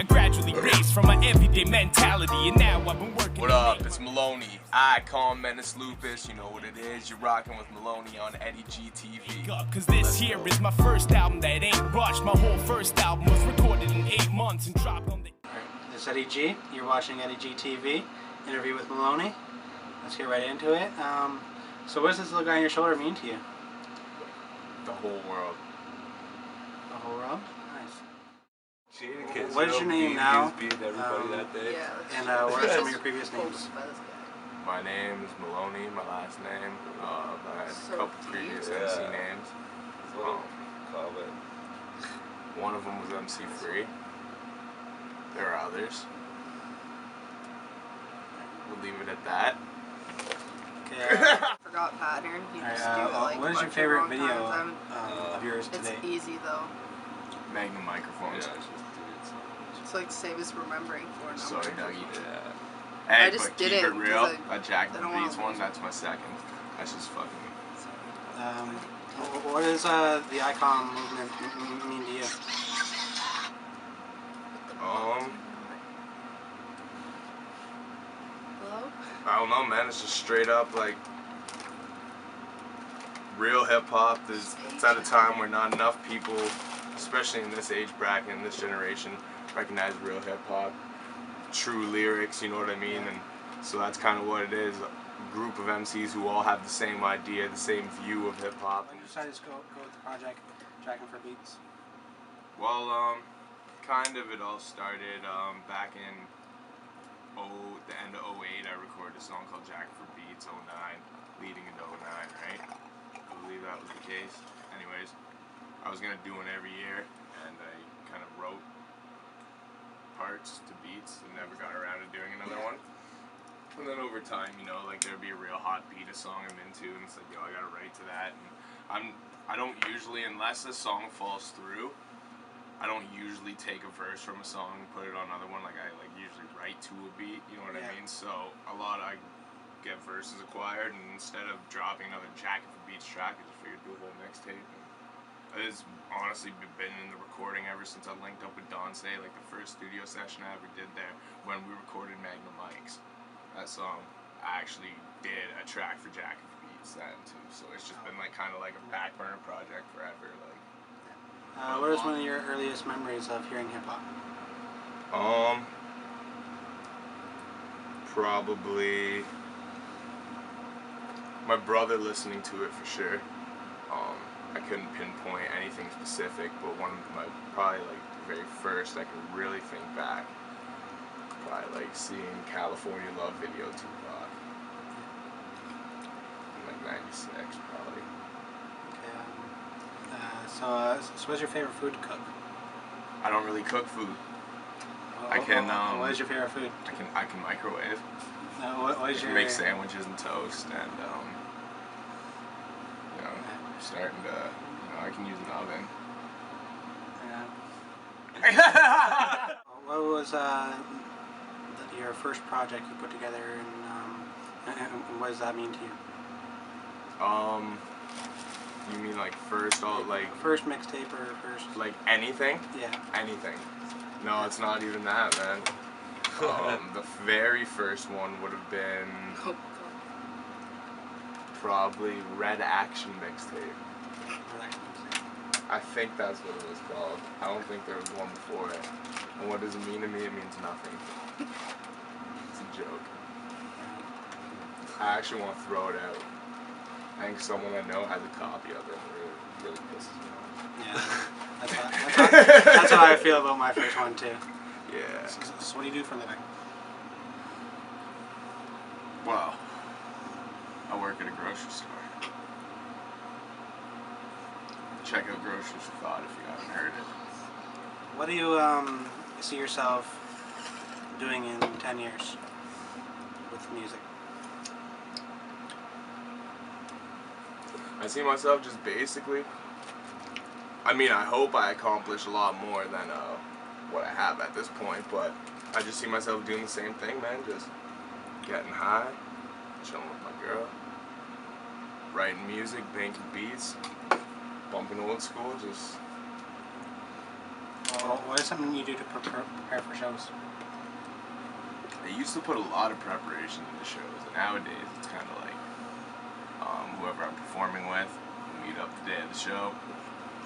I gradually raised from my everyday mentality, and now I've been working. What up? It's MLNY, Icon, Menace Lupus. You know what it is. You're rocking with MLNY on Eddie G TV. Cause this here is my first album that ain't rushed. My whole first album was recorded in 8 months and dropped on the... This is Eddie G. You're watching Eddie G TV. Interview with MLNY. Let's get right into it. So what does this little guy on your shoulder mean to you? The whole world. The whole world? Nice. What is your name now? And what are some of your previous names? My name is MLNY, my last name. I had a couple previous MC names. One of them was MC Free. There are others. We'll leave it at that. Okay. Forgot pattern. You just do it like what is your favorite video of yours today? It's easy though. Magnum microphones. It's like save us remembering for a number. Sorry, Dougie. Hey, I just but did keep it it real. because That Jack I the don't wanna Beats one, lose that's my second. That's just fucking me. What does the icon movement mean to you? Hello? I don't know, man. It's just straight up like real hip hop. It's at a time where not enough people, especially in this age bracket, in this generation, recognize real hip hop, true lyrics. You know what I mean? And so that's kind of what it is. A group of MCs who all have the same idea, the same view of hip hop. When you decided to go with the project, Jacking for Beats? Well, kind of it all started back in the end of 08. I recorded a song called Jack for Beats 09, leading into 09, right? I believe that was the case. Anyways, I was gonna do one every year, and I kind of wrote parts to beats and never got around to doing another one. And then over time, you know, like there'd be a real hot beat, a song I'm into, and it's like, yo, I gotta write to that. And I don't usually, unless a song falls through, I don't usually take a verse from a song and put it on another one. Like I usually write to a beat, you know what I mean? So I get verses acquired, and instead of dropping another Jacket for Beats track, I just figured do a whole mixtape. It's honestly been in the recording ever since I linked up with Donce, like the first studio session I ever did there when we recorded Magnum Mics. That song, I actually did a track for Jacket for Beats then too. So it's just been like kind of like a back burner project forever. Like. What is one of your earliest memories of hearing hip hop? Probably my brother listening to it for sure. I couldn't pinpoint anything specific, but one of my probably like the very first I can really think back. Probably like seeing California Love video Tupac in like '96 probably. So what's your favorite food to cook? I don't really cook food. What is your favorite food? I can microwave. What is your... make sandwiches and toast, and you know, starting to, you know, I can use an oven. What was your first project you put together, and what does that mean to you? You mean like first, first mixtape or first? Like anything? Yeah. Anything. No, it's not even that, man. The very first one would have been probably Red Action mixtape. I think that's what it was called. I don't think there was one before it. And what does it mean to me? It means nothing. It's a joke. I actually want to throw it out. I think someone I know has a copy of it, and it really pisses me off. Yeah, that's how I feel about my first one too. Yeah. So what do you do for a living? Well, I work at a grocery store. Check out Groceries for Thought if you haven't heard it. What do you see yourself doing in 10 years with music? I see myself just basically, I mean, I hope I accomplish a lot more than what I have at this point, but I just see myself doing the same thing, man, just getting high, chilling with my girl, writing music, banking beats, bumping old school, just What is something you do to prepare for shows? I used to put a lot of preparation into shows, and nowadays it's kind of like whoever I'm performing with, we meet up the day of the show.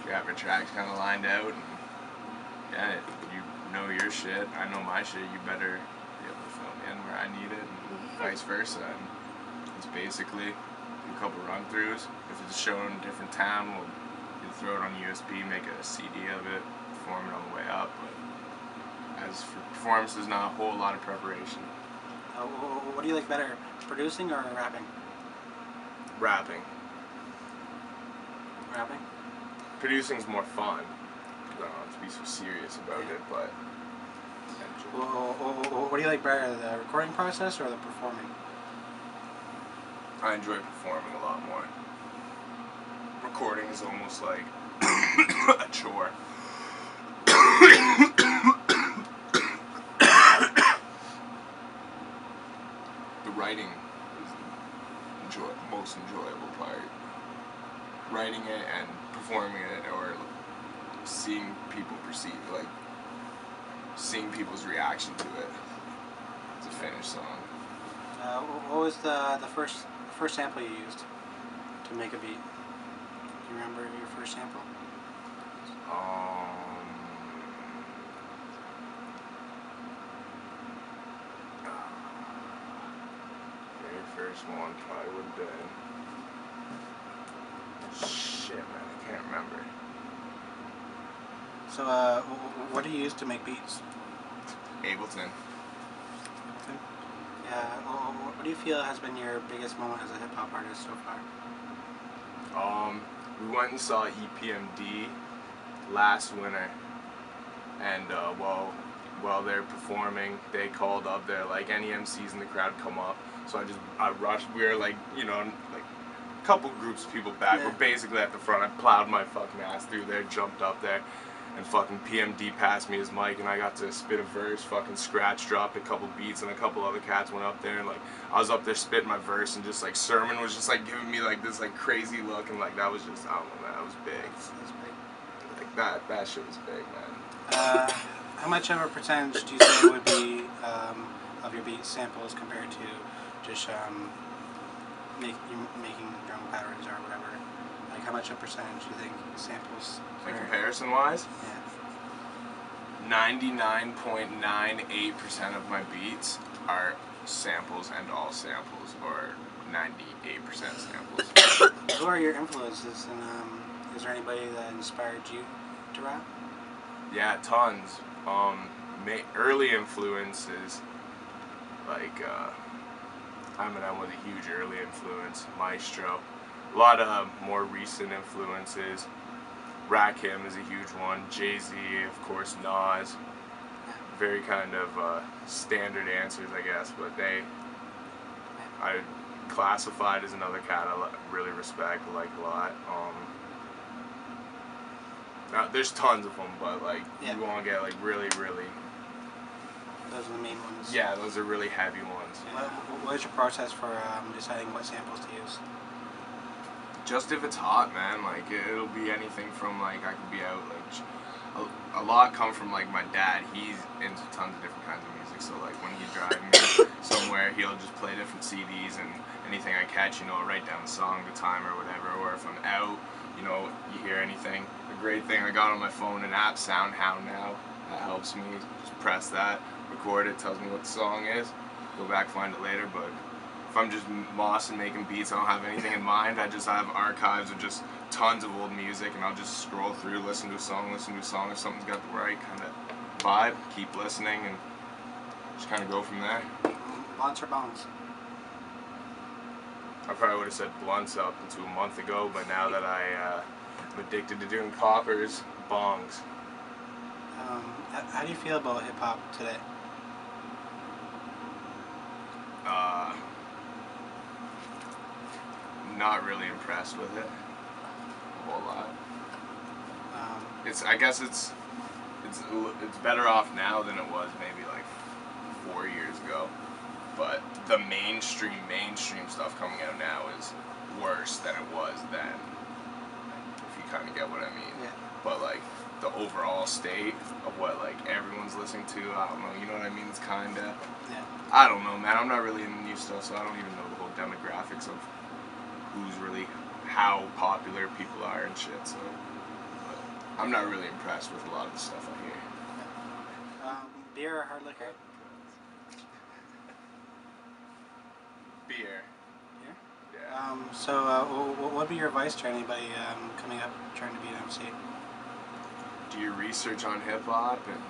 You have your tracks kind of lined out, and yeah, you know your shit. I know my shit. You better be able to fill me in where I need it, and vice versa. And it's basically a couple run-throughs. If it's a show in a different town, we'll either throw it on USB, make a CD of it, perform it on the way up. But as for performances, not a whole lot of preparation. What do you like better, producing or rapping? Rapping. Rapping? Producing's more fun. I don't have to be so serious about it, but What do you like better, the recording process or the performing? I enjoy performing a lot more. Recording is almost like a chore. The writing is the most enjoyable part. Writing it and performing it, or seeing people perceive, like seeing people's reaction to it. It's a finished song. What was the first sample you used to make a beat? Do you remember your first sample? Very first one probably would have been. Shit, man, I can't remember. So, what do you use to make beats? Ableton. Yeah. What do you feel has been your biggest moment as a hip hop artist so far? We went and saw EPMD last winter, and while they're performing, they called up. They're like, any MCs in the crowd come up. So I rushed. We were like, like a couple groups of people back. Yeah. We're basically at the front. I plowed my fucking ass through there, jumped up there, and fucking PMD passed me his mic, and I got to spit a verse, fucking scratch dropped a couple beats, and a couple other cats went up there, and like I was up there spitting my verse, and just like Sermon was just like giving me like this like crazy look, and like that was just, I don't know, man, that was big. That's big. Like that shit was big, man. How much of a percentage do you say would be of your beat samples compared to just making drum patterns or whatever? Like, how much of a percentage do you think samples? Like comparison-wise, Yeah. 99.98% of my beats are samples and all samples, or 98% samples. Who are your influences, and is there anybody that inspired you to rap? Yeah, tons. Early influences, like Eminem was a huge early influence. Maestro. A lot of more recent influences. Rakim is a huge one. Jay-Z, of course, Nas. Very kind of standard answers, I guess, but I Classified as another cat I really respect, like a lot. There's tons of them, but like you want to get like really. Those are the main ones. Yeah, those are really heavy ones. What is your process for deciding what samples to use? Just if it's hot, man. Like it'll be anything from like I could be out like a lot come from like my dad. He's into tons of different kinds of music. So like when he's driving me somewhere, he'll just play different CDs and anything I catch, I'll write down the song, the time, or whatever. Or if I'm out, you hear anything. The great thing I got on my phone an app, SoundHound now. That helps me. Just press that, record it, tells me what the song is. Go back, find it later. But if I'm just mossing, making beats, I don't have anything in mind. I just have archives of just tons of old music, and I'll just scroll through, listen to a song. If something's got the right kind of vibe, keep listening, and just kind of go from there. Blunts or bongs? I probably would have said blunts up until a month ago, but now that I'm addicted to doing poppers, bongs. How do you feel about hip hop today? Not really impressed with it a whole lot. I guess it's better off now than it was maybe like 4 years ago. But the mainstream stuff coming out now is worse than it was then. If you kind of get what I mean. Yeah. But like the overall state of what like everyone's listening to. I don't know, you know what I mean? It's kinda. Yeah. I don't know, man. I'm not really into new stuff, so I don't even know the whole demographics of who's really how popular people are and shit. So, but I'm not really impressed with a lot of the stuff I hear. Beer or hard liquor? Beer. Beer? Yeah. What would be your advice to anybody coming up trying to be an MC? Do your research on hip hop and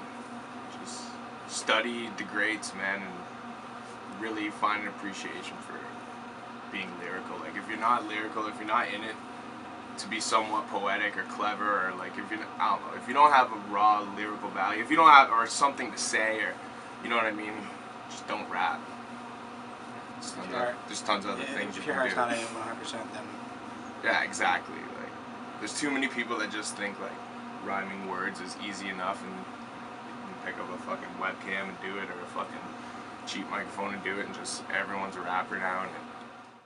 just study the greats, man, and really find an appreciation for being lyrical. Like if you're not lyrical, if you're not in it to be somewhat poetic or clever, or like if you I don't know, if you don't have a raw lyrical value, if you don't have or something to say, or you know what I mean, just don't rap. There's tons of other things you if your can heart's do. not in it 100%, then Yeah, exactly. Like there's too many people that just think like rhyming words is easy enough and you can pick up a fucking webcam and do it, or a fucking cheap microphone and do it, and just everyone's a rapper now, and